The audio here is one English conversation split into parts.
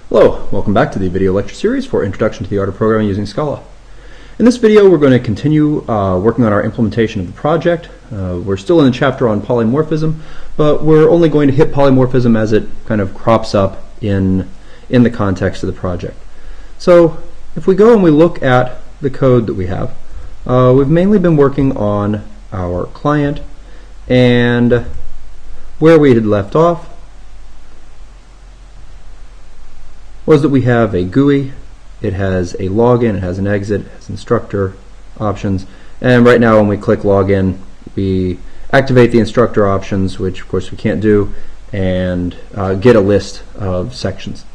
Hello, welcome back to the video lecture series for Introduction to the Art of Programming using Scala. In this video we're going to continue working on our implementation of the project. We're still in the chapter on polymorphism, but we're only going to hit polymorphism as it kind of crops up in the context of the project. So if we go and we look at the code that we have, we've mainly been working on our client, and where we had left off was that we have a GUI, it has a login, it has an exit, it has instructor options, and right now when we click login we activate the instructor options, which of course we can't do, and get a list of sections.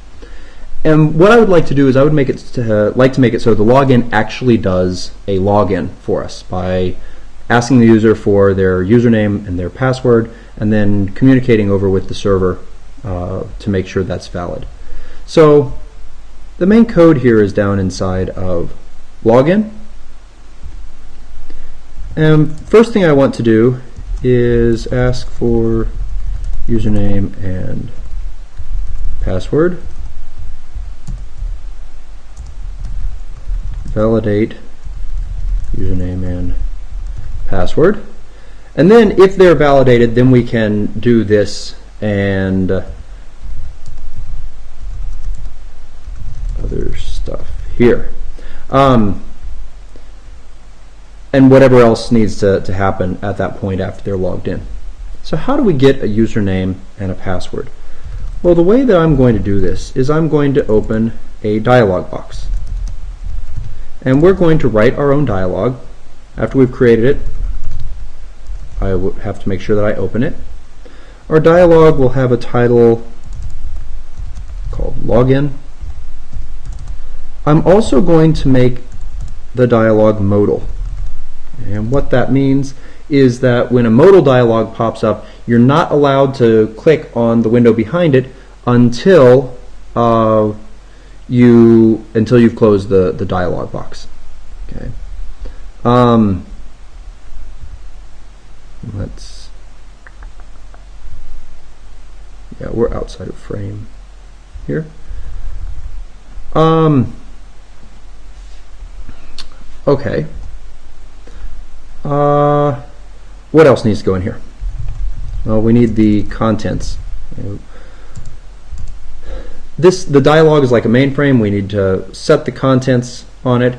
And what I would like to do is I would make it so the login actually does a login for us by asking the user for their username and their password and then communicating over with the server to make sure that's valid. So the main code here is down inside of login. And first thing I want to do is ask for username and password. Validate username and password. And then if they're validated, then we can do this and other stuff here. And whatever else needs to happen at that point after they're logged in. So how do we get a username and a password? Well, the way that I'm going to do this is I'm going to open a dialog box. And we're going to write our own dialog. After we've created it, I would have to make sure that I open it. Our dialog will have a title called login. I'm also going to make the dialog modal. And what that means is that when a modal dialog pops up, you're not allowed to click on the window behind it until you've closed the dialog box. Okay. We're outside of frame here. Okay. What else needs to go in here? Well, we need the contents. The dialog is like a mainframe. We need to set the contents on it,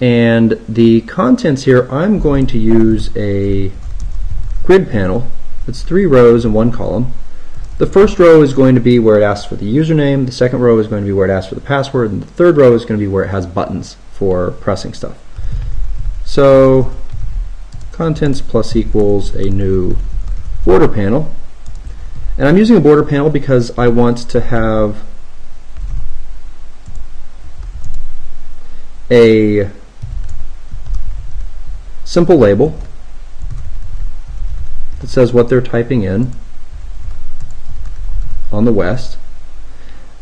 and the contents here, I'm going to use a grid panel. It's 3 rows and 1 column. The first row is going to be where it asks for the username, the second row is going to be where it asks for the password, and the third row is going to be where it has buttons for pressing stuff. So contents plus equals a new border panel, and I'm using a border panel because I want to have a simple label that says what they're typing in on the west,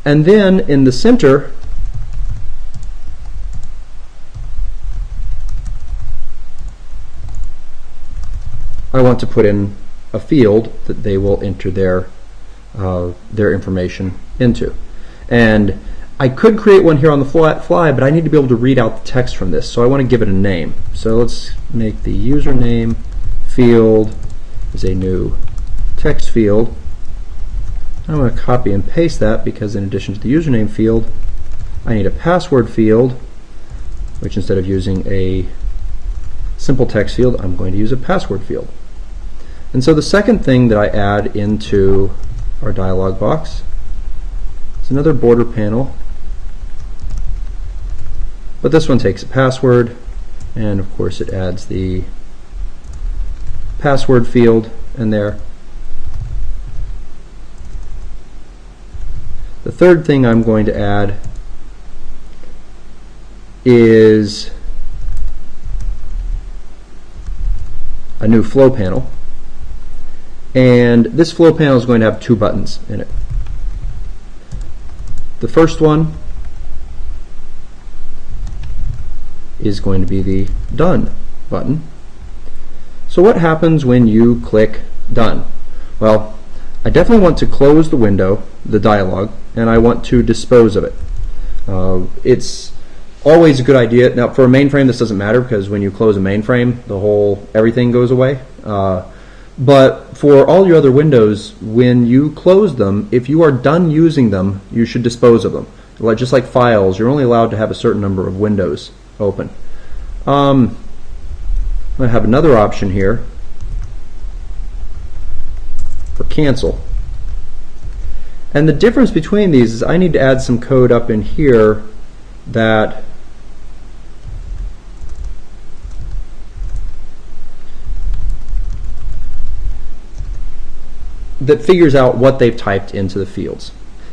and then in the center I want to put in a field that they will enter their information into. And I could create one here on the fly, but I need to be able to read out the text from this, so I want to give it a name. So let's make the username field as a new text field. I'm going to copy and paste that because in addition to the username field, I need a password field, which instead of using a simple text field, I'm going to use a password field. And so the second thing that I add into our dialog box is another border panel, but this one takes a password, and of course it adds the password field in there. The third thing I'm going to add is a new flow panel, and this flow panel is going to have 2 buttons in it. The first one is going to be the done button. So what happens when you click done? Well, I definitely want to close the window, the dialog, and I want to dispose of it. It's always a good idea. Now, for a mainframe, this doesn't matter because when you close a mainframe, everything goes away. But for all your other windows, when you close them, if you are done using them, you should dispose of them. Just like files, you're only allowed to have a certain number of windows open. I'm going to have another option here for cancel. And the difference between these is I need to add some code up in here that figures out what they've typed into the fields.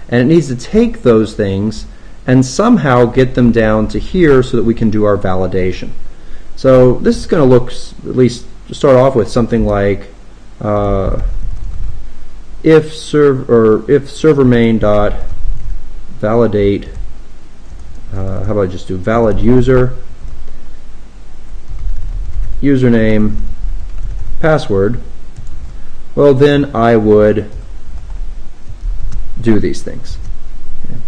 And it needs to take those things and somehow get them down to here so that we can do our validation. So this is going to look, at least to start off with, something like if server main dot validate, how about I just do valid user, username, password. Well, then I would do these things. Okay.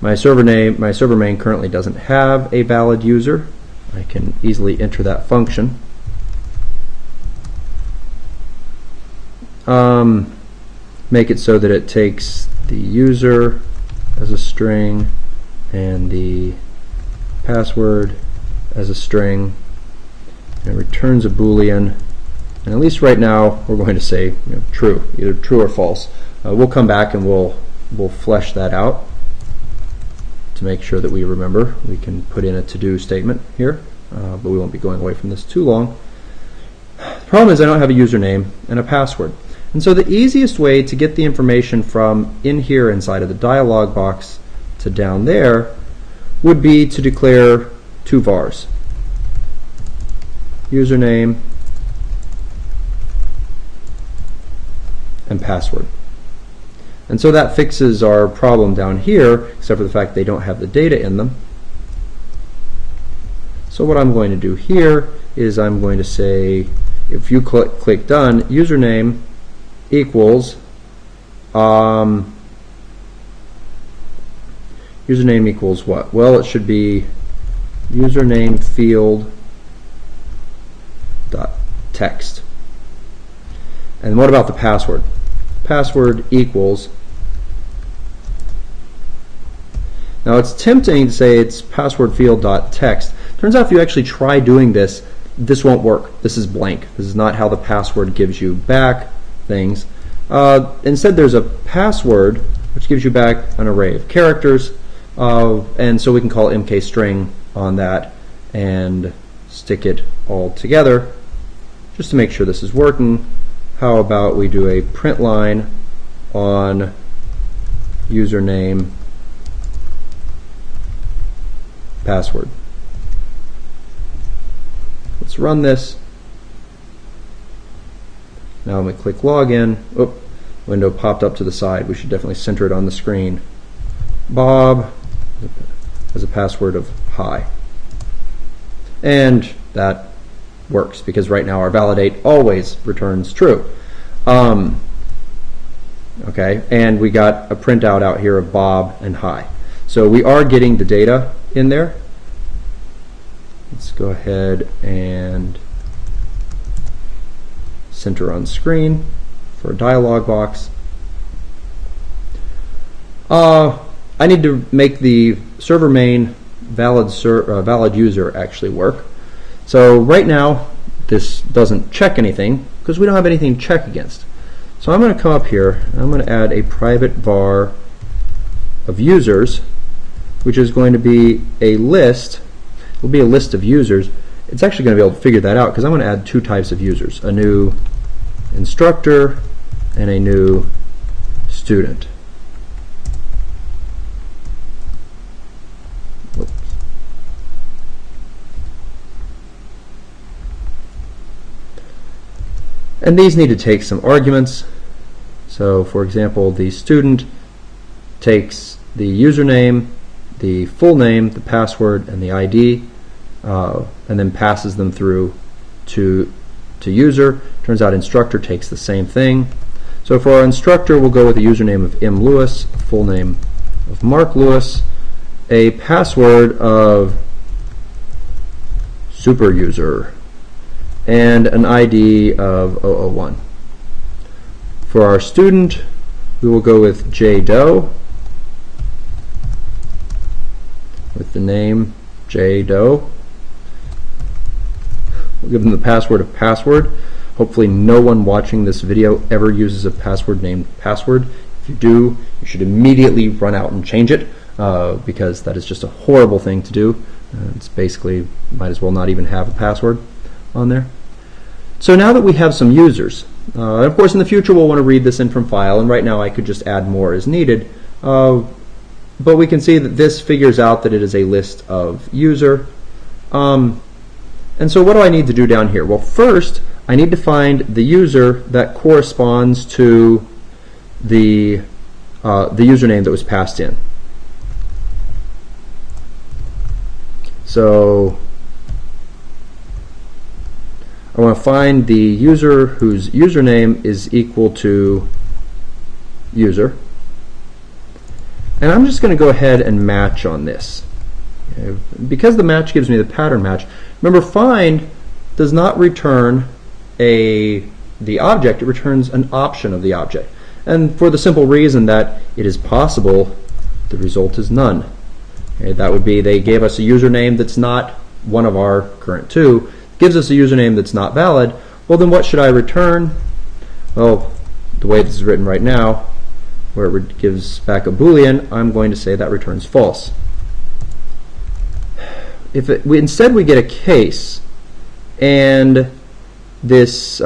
My server main currently doesn't have a valid user. I can easily enter that function. Make it so that it takes the user as a string and the password as a string, and it returns a Boolean. And at least right now, we're going to say true, either true or false. We'll come back and we'll flesh that out to make sure that we remember. We can put in a to-do statement here, but we won't be going away from this too long. The problem is I don't have a username and a password. And so the easiest way to get the information from in here inside of the dialog box to down there would be to declare two vars. Username and password. And so that fixes our problem down here, except for the fact they don't have the data in them. So what I'm going to do here is I'm going to say, if you click done, username equals username equals what? Well, it should be username field dot text. And what about the password? Password equals, now it's tempting to say it's password field dot text. Turns out if you actually try doing this, this won't work. This is blank. This is not how the password gives you back things. Instead, there's a password which gives you back an array of characters, and so we can call mkstring on that and stick it all together just to make sure this is working. How about we do a print line on username password. Let's run this. Now when we click login, window popped up to the side. We should definitely center it on the screen. Bob as a password of hi. And that works because right now our validate always returns true. Okay, and we got a printout out here of Bob and hi. So we are getting the data in there. Let's go ahead and center on screen for a dialog box. I need to make the server main valid user actually work. So right now this doesn't check anything because we don't have anything to check against. So I'm going to come up here and I'm going to add a private var of users, which is going to be a list. It will be a list of users. It's actually going to be able to figure that out because I'm going to add two types of users, a new instructor and a new student. Whoops. And these need to take some arguments. So for example, the student takes the username, the full name, the password, and the ID, and then passes them through to user. Turns out instructor takes the same thing. So for our instructor, we'll go with a username of M. Lewis, a full name of Mark Lewis, a password of superuser, and an ID of 001. For our student, we will go with JDoe, with the name JDoe. We'll give them the password of password. Hopefully no one watching this video ever uses a password named password. If you do, you should immediately run out and change it, because that is just a horrible thing to do. It's basically, might as well not even have a password on there. So now that we have some users, and of course in the future we'll want to read this in from file, and right now I could just add more as needed, but we can see that this figures out that it is a list of user. And so what do I need to do down here? Well, first I need to find the user that corresponds to the username that was passed in. So I want to find the user whose username is equal to user. And I'm just going to go ahead and match on this. Okay. Because the match gives me the pattern match. Remember, find does not return the object, it returns an option of the object. And for the simple reason that it is possible the result is none. Okay, that would be they gave us a username that's not one of our current two, gives us a username that's not valid. Well, then what should I return? Well, the way this is written right now, where it gives back a Boolean, I'm going to say that returns false. If instead we get a case, and this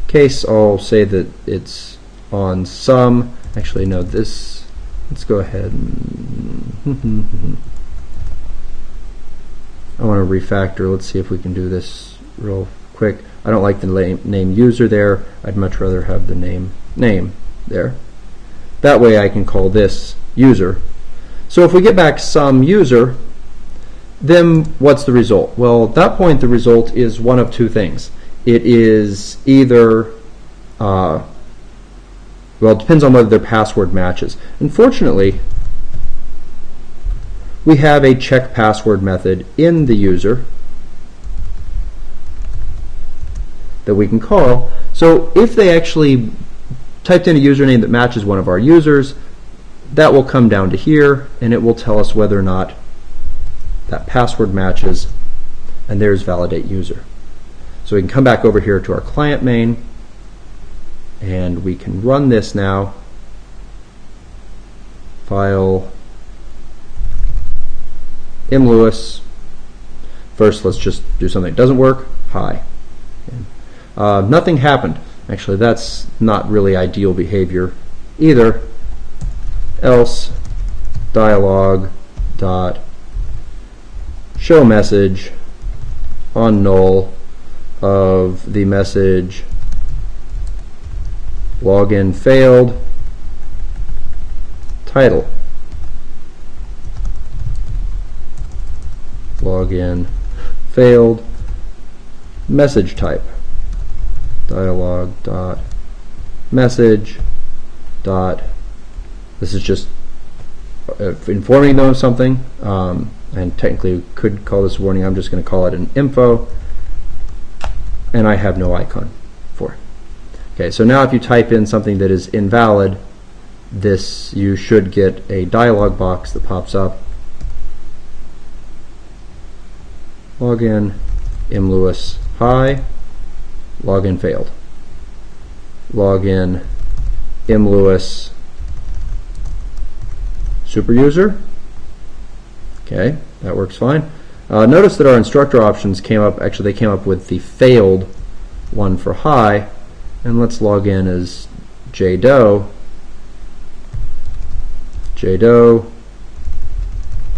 case, I'll say that it's on some. Actually, no, this, let's go ahead and I want to refactor. Let's see if we can do this real quick. I don't like the name user there. I'd much rather have the name there. That way I can call this user. So if we get back some user, then what's the result? Well, at that point the result is one of two things. It is either well, it depends on whether their password matches. Unfortunately, we have a check password method in the user that we can call. So if they actually typed in a username that matches one of our users, that will come down to here, and it will tell us whether or not that password matches, and there's validate user. So we can come back over here to our client main, and we can run this now. File M. Lewis. First, let's just do something that doesn't work. Hi. Okay. Nothing happened. Actually, that's not really ideal behavior either. Else dialog dot show message on null of the message login failed title. Login failed message type. Dialog dot message dot, this is just informing them of something, and technically we could call this warning. I'm just going to call it an info, and I have no icon for it. Okay, so now if you type in something that is invalid, this, you should get a dialog box that pops up. Login M. Lewis hi. Login failed. Login M. Lewis superuser. Okay, that works fine. Notice that our instructor options came up, actually they came up with the failed one for hi, and let's log in as JDoe. JDoe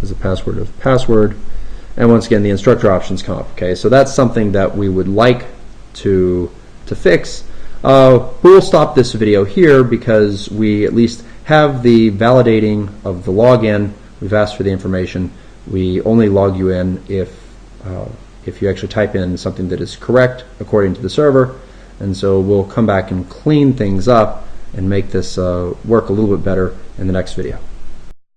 is a password of password, and once again the instructor options come up. Okay, so that's something that we would like to fix. We'll stop this video here because we at least have the validating of the login. We've asked for the information. We only log you in if if you actually type in something that is correct according to the server. And so we'll come back and clean things up and make this work a little bit better in the next video.